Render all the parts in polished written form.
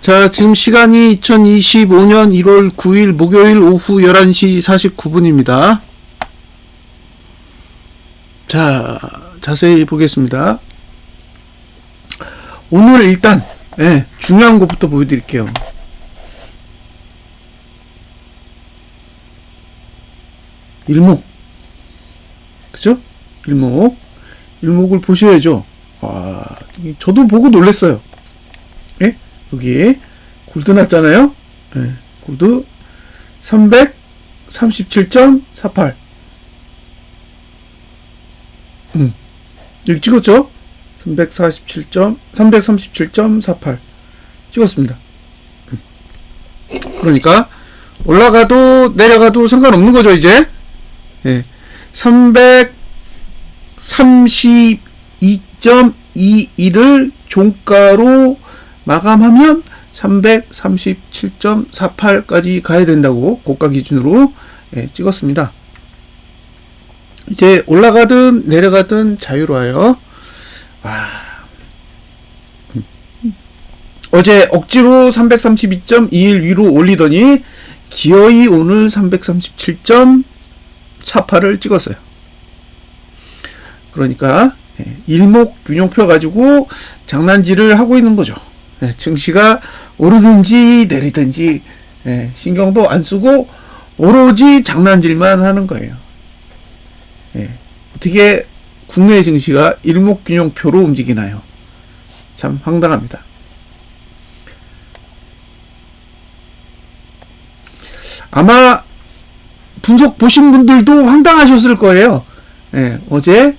자, 지금 시간이 2025년 1월 9일 목요일 오후 11시 49분입니다. 자, 자세히 보겠습니다. 오늘 일단 중요한 것부터 보여드릴게요. 일목, 그죠? 일목을 보셔야죠. 저도 보고 놀랐어요. 여기 골드 났잖아요. 골드 337.48. 여기 찍었죠? 337.48 찍었습니다. 그러니까 올라가도 내려가도 상관없는 거죠, 이제. 332.21을 종가로 마감하면 337.48까지 가야 된다고 고가 기준으로 찍었습니다. 이제 올라가든 내려가든 자유로워요. 어제 억지로 332.21 위로 올리더니 기어이 오늘 337.48을 찍었어요. 그러니까 일목균형표 가지고 장난질을 하고 있는 거죠. 증시가 오르든지 내리든지 신경도 안 쓰고 오로지 장난질만 하는 거예요. 어떻게 국내 증시가 일목균형표로 움직이나요? 참 황당합니다. 아마 분석 보신 분들도 황당하셨을 거예요. 어제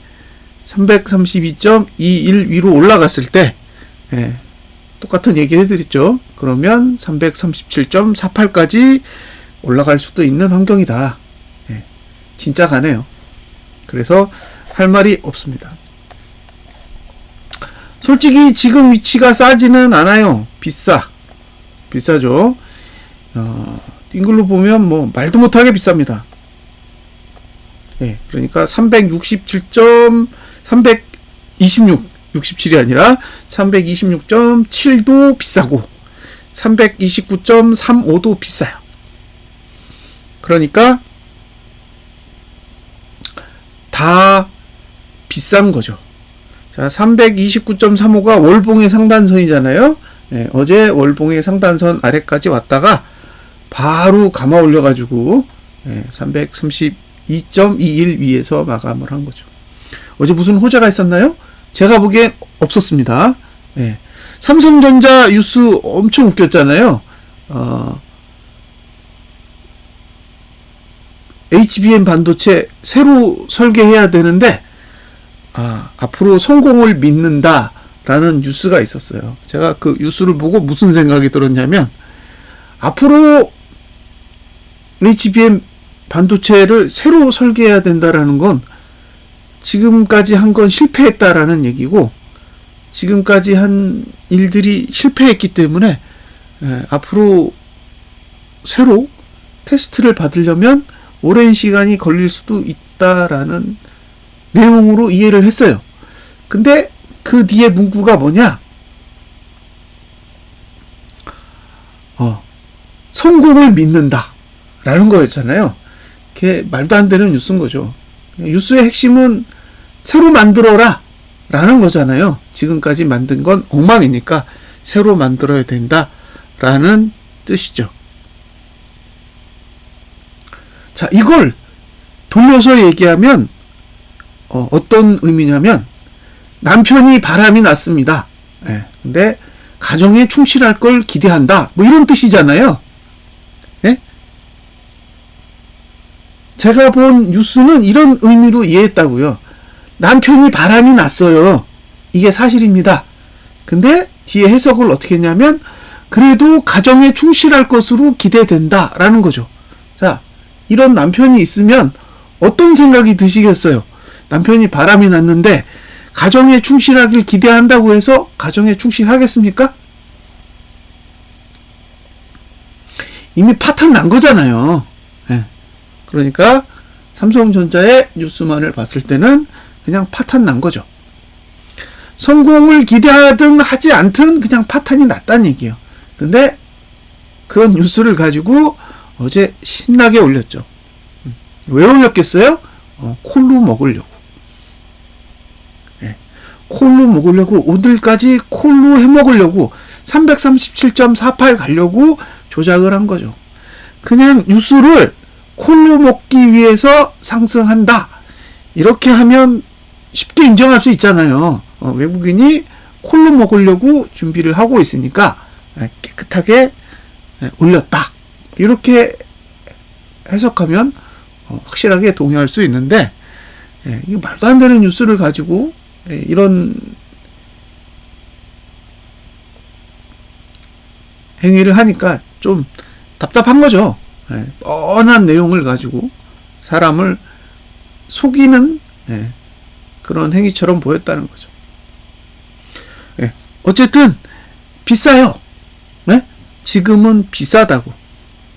332.21 위로 올라갔을 때 똑같은 얘기 해드렸죠. 그러면 337.48까지 올라갈 수도 있는 환경이다. 진짜 가네요. 그래서 할 말이 없습니다. 솔직히 지금 위치가 싸지는 않아요. 비싸죠. 띵글로 보면 뭐 말도 못하게 비쌉니다. 그러니까 67이 아니라 326.7도 비싸고 329.35도 비싸요. 그러니까 다 비싼 거죠. 자, 329.35가 월봉의 상단선이잖아요. 어제 월봉의 상단선 아래까지 왔다가 바로 감아 올려가지고 332.21 위에서 마감을 한 거죠. 어제 무슨 호재가 있었나요? 제가 보기엔 없었습니다. 삼성전자 뉴스 엄청 웃겼잖아요. HBM 반도체 새로 설계해야 되는데 앞으로 성공을 믿는다라는 뉴스가 있었어요. 제가 그 뉴스를 보고 무슨 생각이 들었냐면 앞으로 HBM 반도체를 새로 설계해야 된다라는 건 지금까지 한 건 실패했다라는 얘기고 지금까지 한 일들이 실패했기 때문에 앞으로 새로 테스트를 받으려면 오랜 시간이 걸릴 수도 있다라는 내용으로 이해를 했어요. 근데 그 뒤에 문구가 뭐냐? 성공을 믿는다 라는 거였잖아요. 그게 말도 안 되는 뉴스인 거죠. 뉴스의 핵심은 새로 만들어라 라는 거잖아요. 지금까지 만든 건 엉망이니까 새로 만들어야 된다 라는 뜻이죠. 자, 이걸 돌려서 얘기하면 어떤 의미냐면 남편이 바람이 났습니다. 근데 가정에 충실할 걸 기대한다. 뭐 이런 뜻이잖아요. 제가 본 뉴스는 이런 의미로 이해했다고요. 남편이 바람이 났어요. 이게 사실입니다. 근데 뒤에 해석을 어떻게 했냐면 그래도 가정에 충실할 것으로 기대된다라는 거죠. 자, 이런 남편이 있으면 어떤 생각이 드시겠어요? 남편이 바람이 났는데 가정에 충실하길 기대한다고 해서 가정에 충실하겠습니까? 이미 파탄 난 거잖아요. 그러니까 삼성전자의 뉴스만을 봤을 때는 그냥 파탄 난 거죠. 성공을 기대하든 하지 않든 그냥 파탄이 났다는 얘기예요. 근데 그런 뉴스를 가지고 어제 신나게 올렸죠. 왜 올렸겠어요? 콜로 먹으려고. 예. 콜로 먹으려고, 오늘까지 콜로 해 먹으려고 337.48 가려고 조작을 한 거죠. 그냥 뉴스를 콜로 먹기 위해서 상승한다, 이렇게 하면 쉽게 인정할 수 있잖아요. 외국인이 콜로 먹으려고 준비를 하고 있으니까 깨끗하게 올렸다, 이렇게 해석하면 확실하게 동의할 수 있는데, 이거 말도 안 되는 뉴스를 가지고 이런 행위를 하니까 좀 답답한 거죠. 뻔한 내용을 가지고 사람을 속이는 그런 행위처럼 보였다는 거죠. 어쨌든 비싸요. 지금은 비싸다고.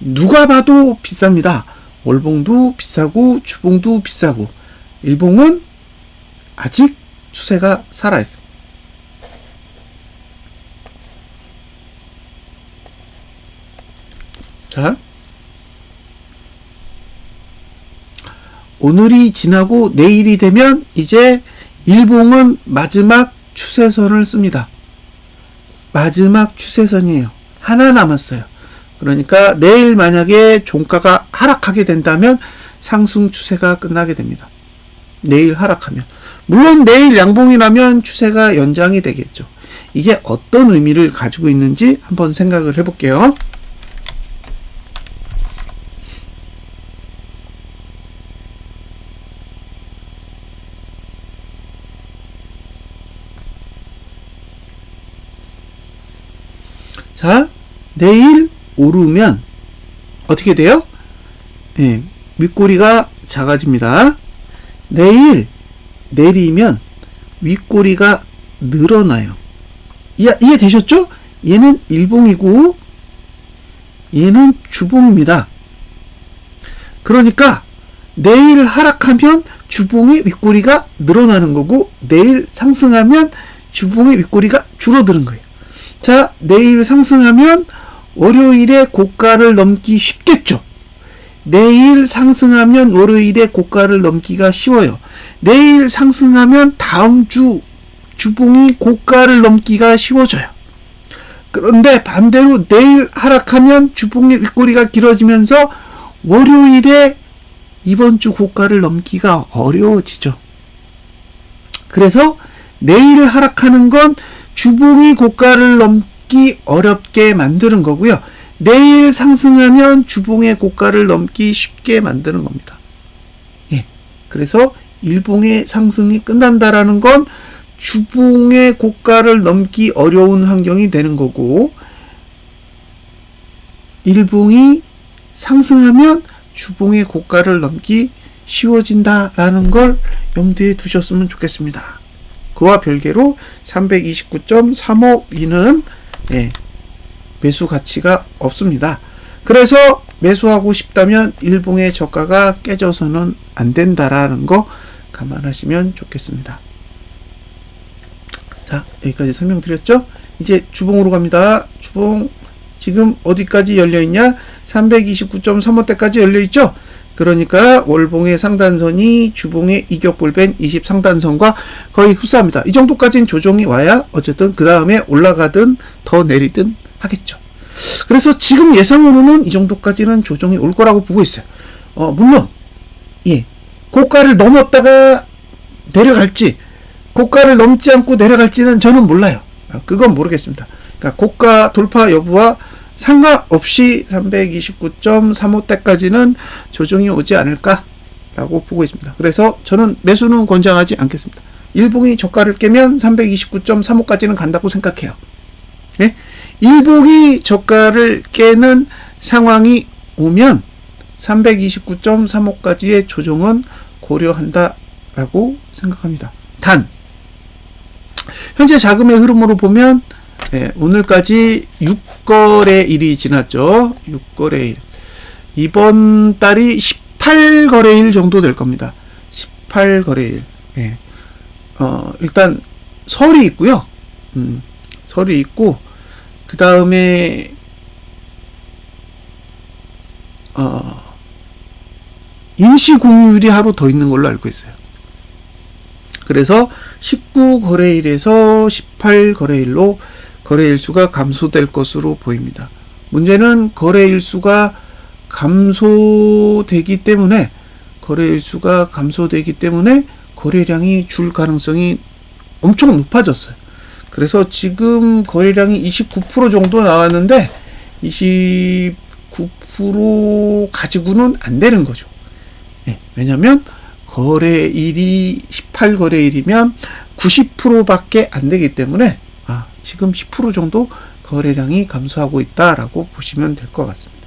누가 봐도 비쌉니다. 월봉도 비싸고 주봉도 비싸고, 일봉은 아직 추세가 살아있습니다. 자, 오늘이 지나고 내일이 되면 이제 일봉은 마지막 추세선을 씁니다. 마지막 추세선이에요. 하나 남았어요. 그러니까 내일 만약에 종가가 하락하게 된다면 상승 추세가 끝나게 됩니다. 내일 하락하면. 물론 내일 양봉이라면 추세가 연장이 되겠죠. 이게 어떤 의미를 가지고 있는지 한번 생각을 해볼게요. 자, 내일 오르면 어떻게 돼요? 윗꼬리가 작아집니다. 내일 내리면 윗꼬리가 늘어나요. 이해되셨죠? 얘는 일봉이고 얘는 주봉입니다. 그러니까 내일 하락하면 주봉의 윗꼬리가 늘어나는 거고, 내일 상승하면 주봉의 윗꼬리가 줄어드는 거예요. 자, 내일 상승하면 월요일에 고가를 넘기 쉽겠죠. 내일 상승하면 월요일에 고가를 넘기가 쉬워요. 내일 상승하면 다음 주 주봉이 고가를 넘기가 쉬워져요. 그런데 반대로 내일 하락하면 주봉의 윗꼬리가 길어지면서 월요일에 이번 주 고가를 넘기가 어려워지죠. 그래서 내일 하락하는 건 주봉이 고가를 넘기 어렵게 만드는 거고요. 내일 상승하면 주봉의 고가를 넘기 쉽게 만드는 겁니다. 그래서 일봉의 상승이 끝난다라는 건 주봉의 고가를 넘기 어려운 환경이 되는 거고, 일봉이 상승하면 주봉의 고가를 넘기 쉬워진다라는 걸 염두에 두셨으면 좋겠습니다. 그와 별개로 329.35위는 매수 가치가 없습니다. 그래서 매수하고 싶다면 일봉의 저가가 깨져서는 안 된다라는 거 감안하시면 좋겠습니다. 자, 여기까지 설명드렸죠? 이제 주봉으로 갑니다. 주봉 지금 어디까지 열려있냐? 329.35대까지 열려있죠? 그러니까 월봉의 상단선이 주봉의 이격볼벤 20 상단선과 거의 흡사합니다. 이 정도까지는 조정이 와야 어쨌든 그 다음에 올라가든 더 내리든 하겠죠. 그래서 지금 예상으로는 이 정도까지는 조정이 올 거라고 보고 있어요. 물론 고가를 넘었다가 내려갈지 고가를 넘지 않고 내려갈지는 저는 몰라요. 그건 모르겠습니다. 그러니까 고가 돌파 여부와 상관없이 329.35대까지는 조정이 오지 않을까라고 보고 있습니다. 그래서 저는 매수는 권장하지 않겠습니다. 일봉이 저가를 깨면 329.35까지는 간다고 생각해요. 일봉이 저가를 깨는 상황이 오면 329.35까지의 조정은 고려한다라고 생각합니다. 단 현재 자금의 흐름으로 보면 오늘까지 6거래일이 지났죠. 6거래일. 이번 달이 18거래일 정도 될 겁니다. 18거래일. 일단 설이 있고요. 설이 있고 그 다음에 임시 공휴일이 하루 더 있는 걸로 알고 있어요. 그래서 19거래일에서 18거래일로 거래일 수가 감소될 것으로 보입니다. 문제는 거래일 수가 감소되기 때문에 거래량이 줄 가능성이 엄청 높아졌어요. 그래서 지금 거래량이 29% 정도 나왔는데 29% 가지고는 안 되는 거죠. 네, 왜냐면 거래일이 18거래일이면 90%밖에 안 되기 때문에 지금 10% 정도 거래량이 감소하고 있다라고 보시면 될 것 같습니다.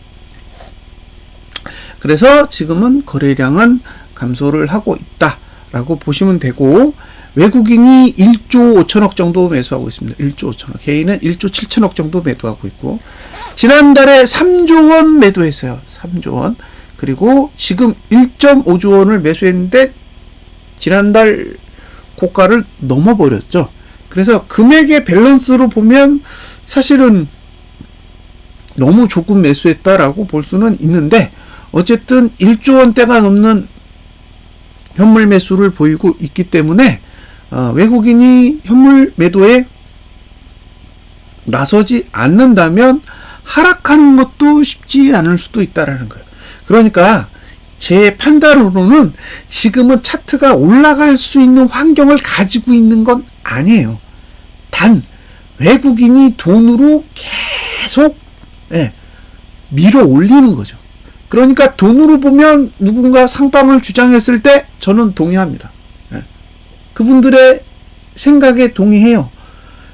그래서 지금은 거래량은 감소를 하고 있다라고 보시면 되고, 외국인이 1조 5천억 정도 매수하고 있습니다. 1조 5천억. 개인은 1조 7천억 정도 매도하고 있고, 지난달에 3조 원 매도했어요. 3조 원. 그리고 지금 1.5조 원을 매수했는데 지난달 고가를 넘어버렸죠. 그래서 금액의 밸런스로 보면 사실은 너무 조금 매수했다라고 볼 수는 있는데, 어쨌든 1조 원대가 넘는 현물 매수를 보이고 있기 때문에 외국인이 현물 매도에 나서지 않는다면 하락하는 것도 쉽지 않을 수도 있다라는 거예요. 그러니까 제 판단으로는 지금은 차트가 올라갈 수 있는 환경을 가지고 있는 건 아니에요. 단 외국인이 돈으로 계속 밀어 올리는 거죠. 그러니까 돈으로 보면 누군가 상방을 주장했을 때 저는 동의합니다. 그분들의 생각에 동의해요.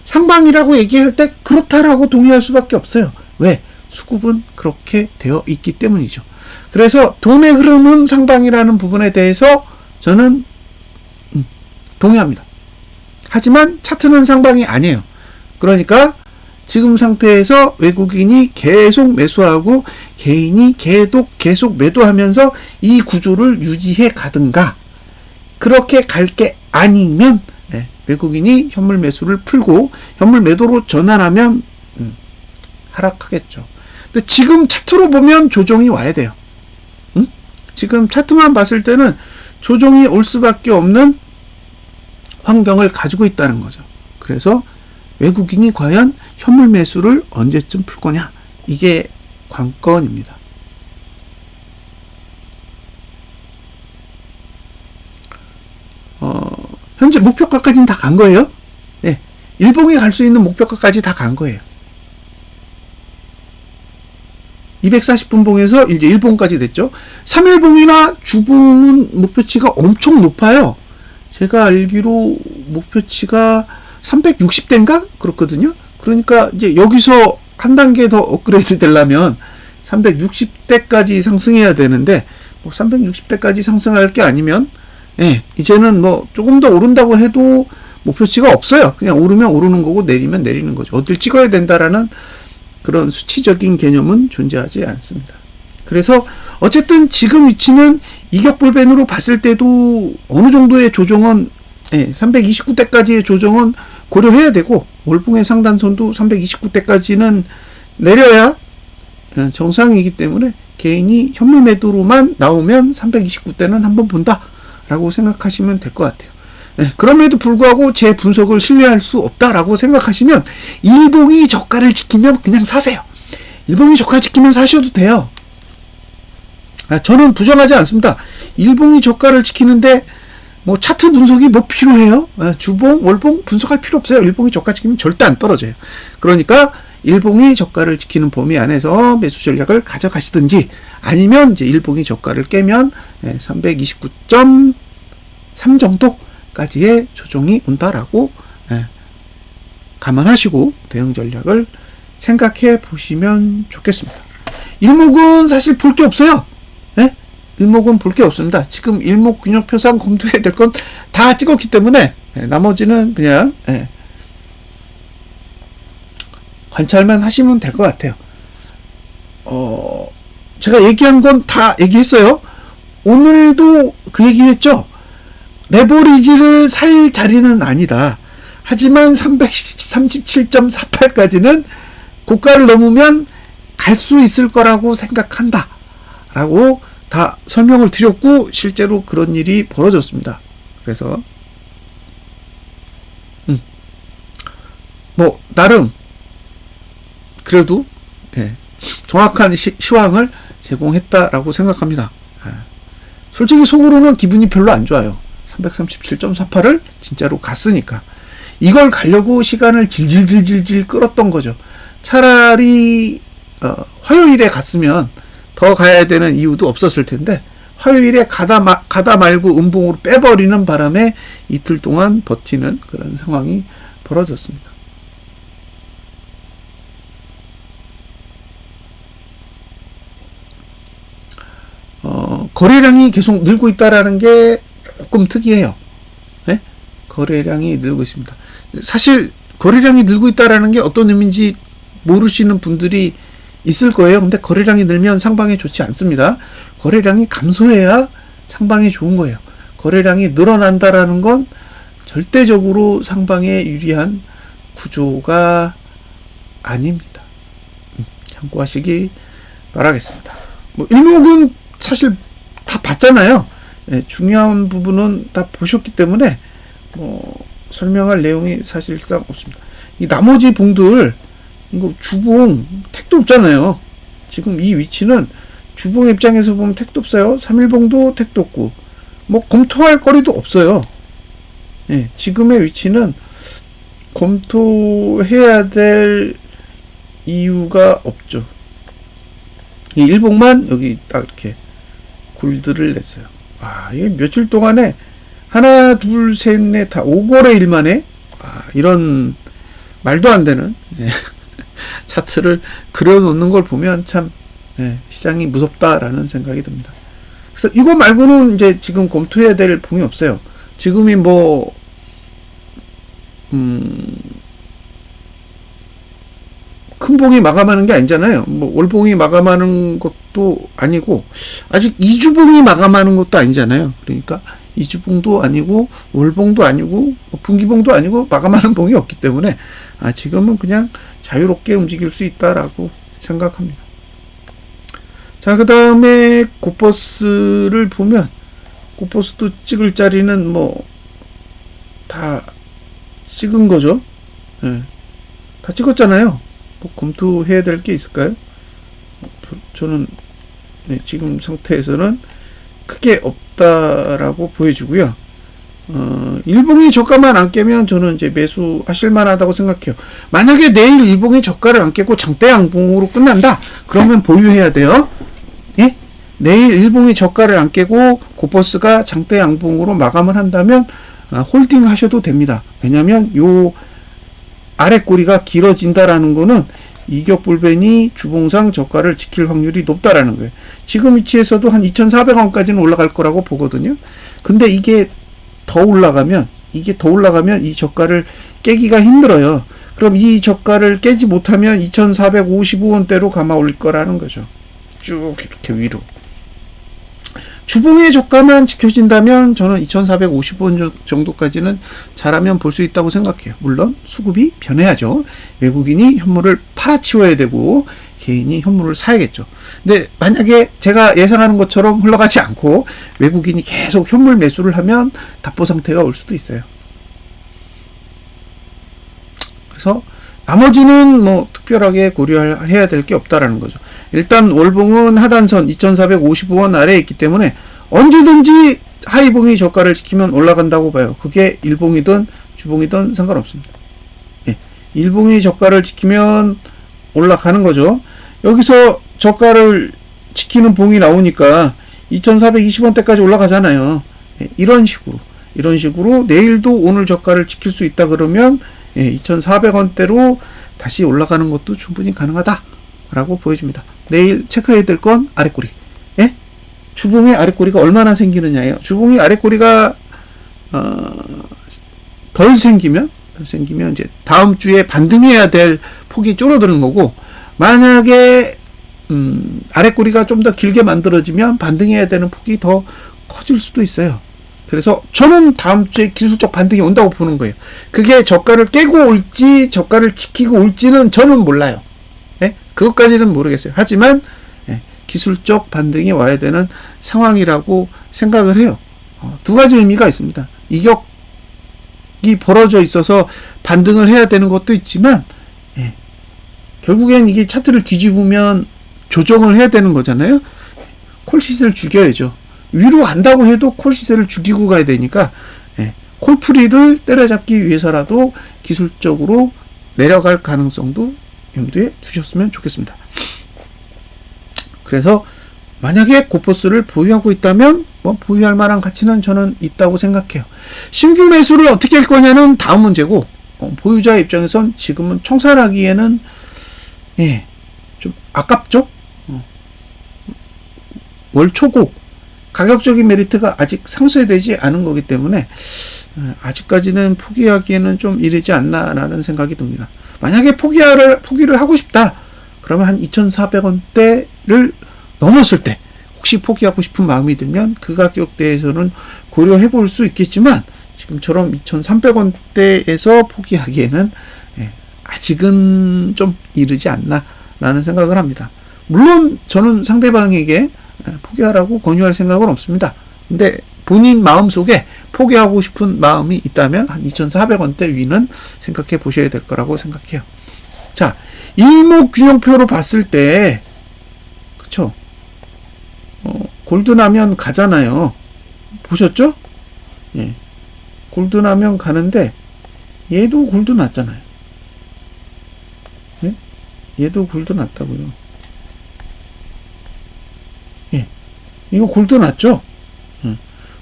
상방이라고 얘기할 때 그렇다라고 동의할 수밖에 없어요. 왜? 수급은 그렇게 되어 있기 때문이죠. 그래서 돈의 흐름은 상방이라는 부분에 대해서 저는 동의합니다. 하지만 차트는 상방이 아니에요. 그러니까 지금 상태에서 외국인이 계속 매수하고 개인이 계속 매도하면서 이 구조를 유지해 가든가, 그렇게 갈 게 아니면 외국인이 현물 매수를 풀고 현물 매도로 전환하면 하락하겠죠. 근데 지금 차트로 보면 조정이 와야 돼요. 지금 차트만 봤을 때는 조정이 올 수밖에 없는 환경을 가지고 있다는 거죠. 그래서 외국인이 과연 현물 매수를 언제쯤 풀 거냐, 이게 관건입니다. 현재 목표가까지는 다 간 거예요. 네, 일봉이 갈 수 있는 목표가까지 다 간 거예요. 240분 봉에서 이제 일봉까지 됐죠. 3일봉이나 주봉은 목표치가 엄청 높아요. 제가 알기로 목표치가 360대인가? 그렇거든요. 그러니까 이제 여기서 한 단계 더 업그레이드 되려면 360대까지 상승해야 되는데, 뭐 360대까지 상승할 게 아니면 이제는 뭐 조금 더 오른다고 해도 목표치가 없어요. 그냥 오르면 오르는 거고 내리면 내리는 거죠. 어딜 찍어야 된다라는 그런 수치적인 개념은 존재하지 않습니다. 그래서 어쨌든 지금 위치는 이격불변으로 봤을 때도 어느 정도의 조정은 329대까지의 조정은 고려해야 되고, 월봉의 상단선도 329대까지는 내려야 정상이기 때문에 개인이 현물 매도로만 나오면 329대는 한번 본다 라고 생각하시면 될 것 같아요. 그럼에도 불구하고 제 분석을 신뢰할 수 없다라고 생각하시면 일봉이 저가를 지키면 그냥 사세요. 일봉이 저가 지키면 사셔도 돼요. 저는 부정하지 않습니다. 일봉이 저가를 지키는데 뭐 차트 분석이 뭐 필요해요? 주봉, 월봉 분석할 필요 없어요. 일봉이 저가 지키면 절대 안 떨어져요. 그러니까 일봉이 저가를 지키는 범위 안에서 매수 전략을 가져가시든지, 아니면 이제 일봉이 저가를 깨면 329.3 정도까지의 조정이 온다라고 감안하시고 대응 전략을 생각해 보시면 좋겠습니다. 일목은 사실 볼 게 없어요. 일목은 볼 게 없습니다. 지금 일목 균형표상 검토해야 될 건 다 찍었기 때문에 나머지는 그냥 관찰만 하시면 될 것 같아요. 제가 얘기한 건 다 얘기했어요. 오늘도 그 얘기했죠. 레버리지를 살 자리는 아니다. 하지만 337.48까지는 고가를 넘으면 갈 수 있을 거라고 생각한다 라고 다 설명을 드렸고 실제로 그런 일이 벌어졌습니다. 그래서 뭐 나름 그래도 정확한 시황을 제공했다라고 생각합니다. 솔직히 속으로는 기분이 별로 안 좋아요. 337.48을 진짜로 갔으니까. 이걸 가려고 시간을 질질질질질 끌었던 거죠. 차라리 화요일에 갔으면 더 가야 되는 이유도 없었을 텐데 화요일에 가다 말고 음봉으로 빼버리는 바람에 이틀 동안 버티는 그런 상황이 벌어졌습니다. 거래량이 계속 늘고 있다라는 게 조금 특이해요. 네? 거래량이 늘고 있습니다. 사실 거래량이 늘고 있다라는 게 어떤 의미인지 모르시는 분들이 있을 거예요. 근데 거래량이 늘면 상방에 좋지 않습니다. 거래량이 감소해야 상방에 좋은 거예요. 거래량이 늘어난다라는 건 절대적으로 상방에 유리한 구조가 아닙니다. 참고하시기 바라겠습니다. 뭐 일목은 사실 다 봤잖아요. 중요한 부분은 다 보셨기 때문에 뭐 설명할 내용이 사실상 없습니다. 이 나머지 봉들 이거 주봉 택도 없잖아요. 지금 이 위치는 주봉 입장에서 보면 택도 없어요. 3일봉도 택도 없고 뭐 검토할 거리도 없어요. 지금의 위치는 검토해야 될 이유가 없죠. 이 일봉만 여기 딱 이렇게 골드를 냈어요. 이게 며칠 동안에 하나, 둘, 셋, 넷, 다 5거래일 만에 이런 말도 안 되는 차트를 그려놓는 걸 보면 참 시장이 무섭다라는 생각이 듭니다. 그래서 이거 말고는 이제 지금 검토해야 될 봉이 없어요. 지금이 뭐 큰 봉이 마감하는 게 아니잖아요. 뭐 월봉이 마감하는 것도 아니고 아직 이주봉이 마감하는 것도 아니잖아요. 그러니까 이주봉도 아니고 월봉도 아니고 분기봉도 아니고 마감하는 봉이 없기 때문에 지금은 그냥 자유롭게 움직일 수 있다라고 생각합니다. 자, 그 다음에 고버스를 보면 고버스도 찍을 자리는 뭐 다 찍은 거죠. 다 찍었잖아요. 뭐 검토해야 될 게 있을까요? 저는 지금 상태에서는 크게 없다라고 보여지고요. 일봉이 저가만 안 깨면 저는 이제 매수하실 만하다고 생각해요. 만약에 내일 일봉이 저가를 안 깨고 장대 양봉으로 끝난다. 그러면 보유해야 돼요. 예? 내일 일봉이 저가를 안 깨고 고버스가 장대 양봉으로 마감을 한다면 홀딩 하셔도 됩니다. 왜냐면 요 아래 꼬리가 길어진다라는 거는 이격불변이 주봉상 저가를 지킬 확률이 높다라는 거예요. 지금 위치에서도 한 2,400원까지는 올라갈 거라고 보거든요. 근데 이게 더 올라가면 이 저가를 깨기가 힘들어요. 그럼 이 저가를 깨지 못하면 2,455원대로 감아 올릴 거라는 거죠. 쭉 이렇게 위로. 주봉의 저가만 지켜진다면 저는 2,455원 정도까지는 잘하면 볼 수 있다고 생각해요. 물론 수급이 변해야죠. 외국인이 현물을 팔아치워야 되고 개인이 현물을 사야겠죠. 근데 만약에 제가 예상하는 것처럼 흘러가지 않고 외국인이 계속 현물 매수를 하면 답보 상태가 올 수도 있어요. 그래서 나머지는 뭐 특별하게 고려해야 될 게 없다라는 거죠. 일단 월봉은 하단선 2,455원 아래에 있기 때문에 언제든지 하이봉이 저가를 지키면 올라간다고 봐요. 그게 일봉이든 주봉이든 상관없습니다. 일봉이 저가를 지키면 올라가는 거죠. 여기서 저가를 지키는 봉이 나오니까 2,420원대까지 올라가잖아요. 이런 식으로 내일도 오늘 저가를 지킬 수 있다 그러면 2,400원대로 다시 올라가는 것도 충분히 가능하다라고 보여집니다. 내일 체크해야 될 건 아래꼬리. 주봉의 아래꼬리가 얼마나 생기느냐예요. 주봉이 아래꼬리가 덜 생기면 이제 다음 주에 반등해야 될 폭이 줄어드는 거고, 만약에 아래꼬리가 좀 더 길게 만들어지면 반등해야 되는 폭이 더 커질 수도 있어요. 그래서 저는 다음 주에 기술적 반등이 온다고 보는 거예요. 그게 저가를 깨고 올지 저가를 지키고 올지는 저는 몰라요. 그것까지는 모르겠어요. 하지만 기술적 반등이 와야 되는 상황이라고 생각을 해요. 두 가지 의미가 있습니다. 이격이 벌어져 있어서 반등을 해야 되는 것도 있지만 결국엔 이게 차트를 뒤집으면 조정을 해야 되는 거잖아요. 콜시세를 죽여야죠. 위로 간다고 해도 콜시세를 죽이고 가야 되니까 콜프리를 때려잡기 위해서라도 기술적으로 내려갈 가능성도 염두에 두셨으면 좋겠습니다. 그래서 만약에 고포스를 보유하고 있다면 보유할 만한 가치는 저는 있다고 생각해요. 신규 매수를 어떻게 할 거냐는 다음 문제고, 보유자 입장에선 지금은 청산하기에는 좀 아깝죠. 월 초고 가격적인 메리트가 아직 상쇄되지 않은 거기 때문에 아직까지는 포기하기에는 좀 이르지 않나라는 생각이 듭니다. 만약에 포기를 하고 싶다 그러면 한 2,400원대를 넘었을 때 혹시 포기하고 싶은 마음이 들면 그 가격대에서는 고려해 볼 수 있겠지만, 지금처럼 2,300원대에서 포기하기에는 아직은 좀 이르지 않나 라는 생각을 합니다. 물론 저는 상대방에게 포기하라고 권유할 생각은 없습니다. 근데 본인 마음속에 포기하고 싶은 마음이 있다면 한 2,400원대 위는 생각해 보셔야 될 거라고 생각해요. 자, 일목균형표로 봤을 때 그쵸? 골드나면 가잖아요. 보셨죠? 골드나면 가는데 얘도 골드 났잖아요. 얘도 골드 났다고요. 이거 골드 났죠?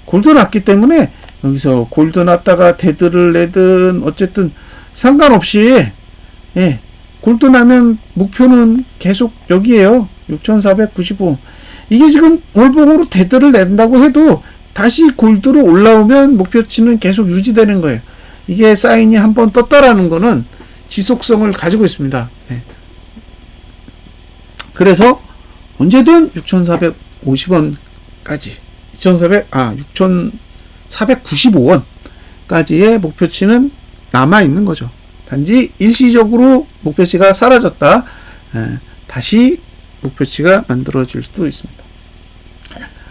골드 났기 때문에 여기서 골드 났다가 데드를 내든 어쨌든 상관없이 골드 나면 목표는 계속 여기에요. 6,495. 이게 지금 월봉으로 데드를 낸다고 해도 다시 골드로 올라오면 목표치는 계속 유지되는 거예요. 이게 사인이 한번 떴다라는 거는 지속성을 가지고 있습니다. 그래서 언제든 6,450원까지 6,495원까지의 목표치는 남아있는 거죠. 단지 일시적으로 목표치가 사라졌다 다시 목표치가 만들어질 수도 있습니다.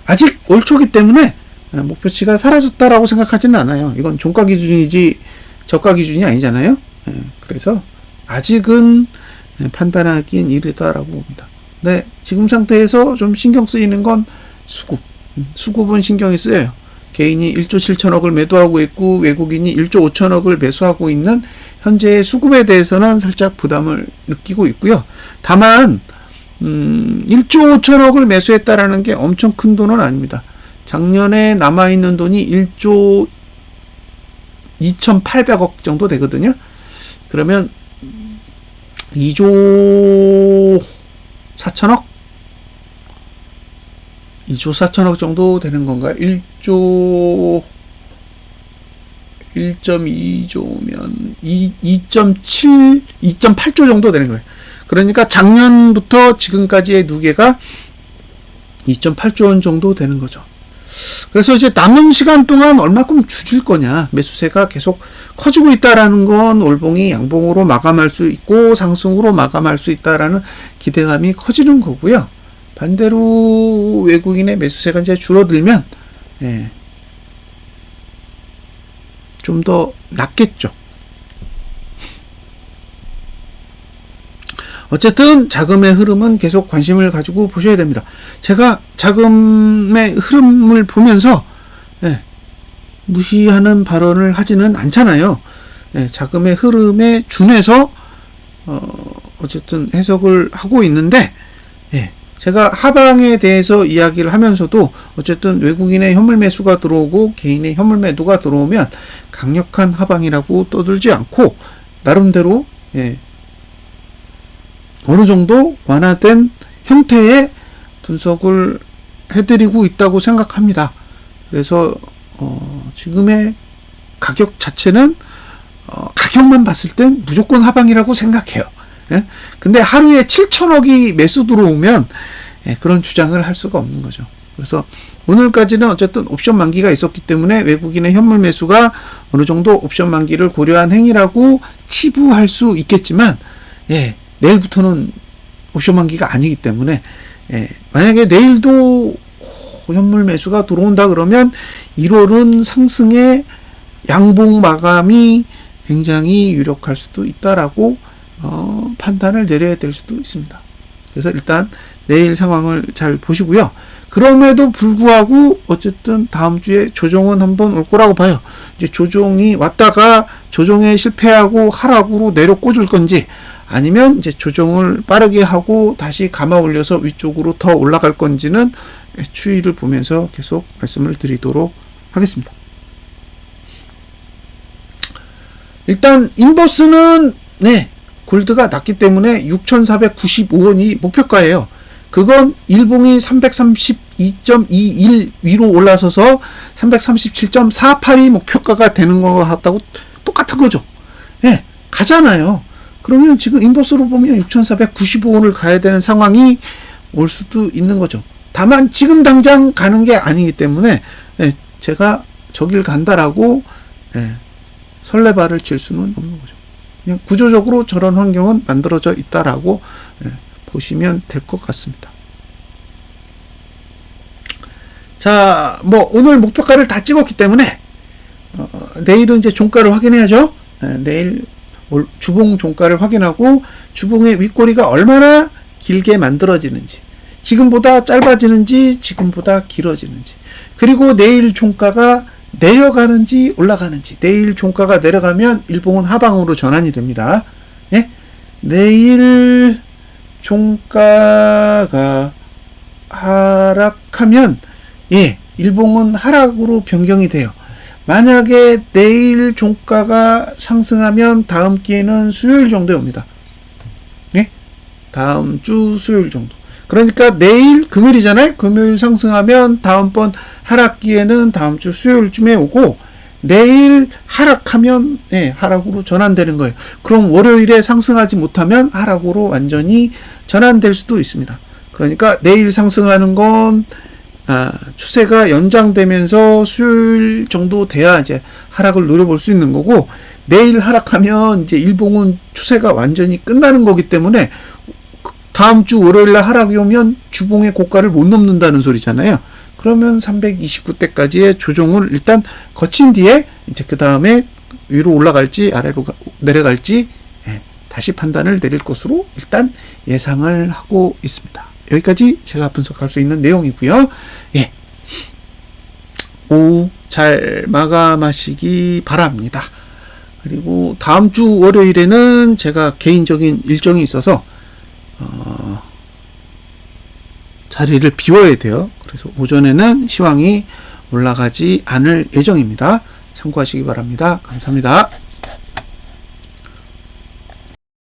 아직 올 초기 때문에 목표치가 사라졌다라고 생각하지는 않아요. 이건 종가 기준이지 저가 기준이 아니잖아요. 그래서 아직은 판단하기엔 이르다라고 봅니다. 네, 지금 상태에서 좀 신경 쓰이는 건 수급. 수급은 신경이 쓰여요. 개인이 1조 7천억을 매도하고 있고 외국인이 1조 5천억을 매수하고 있는 현재의 수급에 대해서는 살짝 부담을 느끼고 있고요. 다만 1조 5천억을 매수했다라는 게 엄청 큰 돈은 아닙니다. 작년에 남아있는 돈이 1조 2,800억 정도 되거든요. 그러면 2조 4천억? 2조 4천억 정도 되는 건가요? 1조 1.2조면 2.7, 2.8조 정도 되는 거예요. 그러니까 작년부터 지금까지의 누계가 2.8조 원 정도 되는 거죠. 그래서 이제 남은 시간 동안 얼마큼 줄일 거냐, 매수세가 계속 커지고 있다라는 건 월봉이 양봉으로 마감할 수 있고 상승으로 마감할 수 있다라는 기대감이 커지는 거고요. 반대로 외국인의 매수세가 이제 줄어들면 좀 더 낫겠죠. 어쨌든 자금의 흐름은 계속 관심을 가지고 보셔야 됩니다. 제가 자금의 흐름을 보면서 무시하는 발언을 하지는 않잖아요. 자금의 흐름에 준해서 어쨌든 해석을 하고 있는데 제가 하방에 대해서 이야기를 하면서도 어쨌든 외국인의 현물 매수가 들어오고 개인의 현물 매도가 들어오면 강력한 하방이라고 떠들지 않고 나름대로 어느 정도 완화된 형태의 분석을 해드리고 있다고 생각합니다. 그래서 지금의 가격 자체는 가격만 봤을 땐 무조건 하방이라고 생각해요. 근데 하루에 7천억이 매수 들어오면 그런 주장을 할 수가 없는 거죠. 그래서 오늘까지는 어쨌든 옵션 만기가 있었기 때문에 외국인의 현물 매수가 어느 정도 옵션 만기를 고려한 행위라고 치부할 수 있겠지만 내일부터는 옵션 만기가 아니기 때문에 만약에 내일도 현물 매수가 들어온다 그러면 1월은 상승의 양봉 마감이 굉장히 유력할 수도 있다라고 판단을 내려야 될 수도 있습니다. 그래서 일단 내일 상황을 잘 보시고요. 그럼에도 불구하고 어쨌든 다음 주에 조정은 한번 올 거라고 봐요. 이제 조정이 왔다가 조정에 실패하고 하락으로 내려 꽂을 건지, 아니면 이제 조정을 빠르게 하고 다시 감아 올려서 위쪽으로 더 올라갈 건지는 추이를 보면서 계속 말씀을 드리도록 하겠습니다. 일단 인버스는 골드가 낮기 때문에 6,495원이 목표가예요. 그건 일봉이 332.21 위로 올라서서 337.48이 목표가가 되는 것 같다고 똑같은 거죠. 가잖아요. 그러면 지금 인버스로 보면 6,495원을 가야 되는 상황이 올 수도 있는 거죠. 다만 지금 당장 가는 게 아니기 때문에 제가 저길 간다라고 설레발을 칠 수는 없는 거죠. 그냥 구조적으로 저런 환경은 만들어져 있다라고 보시면 될 것 같습니다. 자, 오늘 목표가를 다 찍었기 때문에 내일은 이제 종가를 확인해야죠. 내일 주봉 종가를 확인하고 주봉의 윗꼬리가 얼마나 길게 만들어지는지, 지금보다 짧아지는지 지금보다 길어지는지, 그리고 내일 종가가 내려가는지 올라가는지. 내일 종가가 내려가면 일봉은 하방으로 전환이 됩니다. 내일 종가가 하락하면 일봉은 하락으로 변경이 돼요. 만약에 내일 종가가 상승하면 다음 기회는 수요일 정도에 옵니다. 다음 주 수요일 정도. 그러니까 내일 금요일이잖아요. 금요일 상승하면 다음번 하락 기회는 다음 주 수요일쯤에 오고, 내일 하락하면 하락으로 전환되는 거예요. 그럼 월요일에 상승하지 못하면 하락으로 완전히 전환될 수도 있습니다. 그러니까 내일 상승하는 건 추세가 연장되면서 수요일 정도 돼야 이제 하락을 노려볼 수 있는 거고, 내일 하락하면 이제 일봉은 추세가 완전히 끝나는 거기 때문에 다음 주 월요일날 하락이 오면 주봉의 고가를 못 넘는다는 소리잖아요. 그러면 329대까지의 조정을 일단 거친 뒤에 이제 그 다음에 위로 올라갈지 아래로 내려갈지 다시 판단을 내릴 것으로 일단 예상을 하고 있습니다. 여기까지 제가 분석할 수 있는 내용이고요. 오후 잘 마감하시기 바랍니다. 그리고 다음 주 월요일에는 제가 개인적인 일정이 있어서 자리를 비워야 돼요. 그래서 오전에는 시황이 올라가지 않을 예정입니다. 참고하시기 바랍니다. 감사합니다.